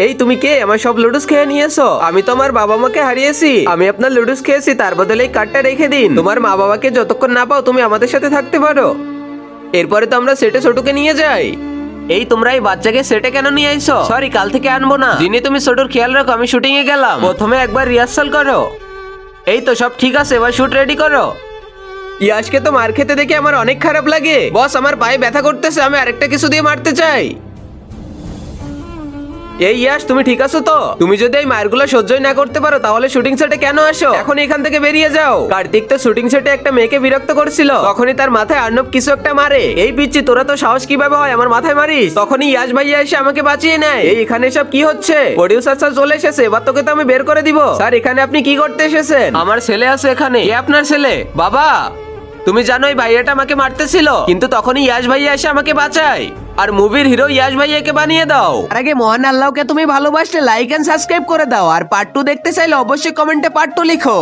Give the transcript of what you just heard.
এই তুমি কে? আমার সব লুডুস খেয়ে নিয়েছো। আমি তো আমার বাবা মাকে হারিয়েছি, আমি আপনার লুডুস খেয়েছি, তার বদলে এই কার্ডটা রেখে দিন। তোমার মা বাবাকে যতক্ষণ না পাও তুমি আমাদের সাথে থাকতে পারো। এরপরে তো আমরা সেটে ছোটুকে নিয়ে যাই। এই তোমরা এই বাচ্চাকে সেটে কেন নিয়ে আইছো? সরি, কাল থেকে আনবো না। যিনি তুমি ছোটুর খেয়াল রাখো, আমি শুটিং এ গেলাম। প্রথমে একবার রিহার্সাল করো। এই তো সব ঠিক আছে, এবার শুট রেডি করো। ইয়াশকে তো মার খেতে দেখে আমার অনেক খারাপ লাগে। বস, আমার পায়ে ব্যথা করতেছে, আমি আরেকটা কিছু দিয়ে মারতে চাই। এই ইয়াশ, তুমি ঠিক আছো তো? তুমি যদি এই মারগুলো সহ্যই না করতে পারো তাহলে শুটিং সেটে কেন আসো? এখন এখান থেকে বেরিয়ে যাও। কার্তিক তো শুটিং সেটে একটা মেয়েকে বিরক্ত করছিল, তখনই তার মাথায় আর্নব কিছু একটা মারে। এই পিচ্ছি, তোরা তো সাহস কিভাবে হয় আমার মাথায় মারিস? তখনই ইয়াশ ভাইয়া এসে আমাকে বাঁচিয়ে নেয়। এই এখানে সব কি হচ্ছে? প্রোডিউসার স্যার চলে এসেছে, এবার তোকে তো আমি বের করে দিব। স্যার, এখানে আপনি কি করতে এসেছেন? আমার ছেলে আছে এখানে। কে আপনার ছেলে? বাবা, তুমি জানো এই ভাইয়াটা আমাকে মারতেছিল, কিন্তু তখনই ইয়াশ ভাইয়া এসে আমাকে বাঁচায়। আর মুভির হিরো ইয়াশ ভাইয়াকে বানিয়ে দাও। আর আগে মহান আল্লাহকে তুমি ভালোবাসলে লাইক এন্ড সাবস্ক্রাইব করে দাও। আর পার্ট 2 দেখতে চাইলে অবশ্যই কমেন্টে পার্ট 2 লিখো।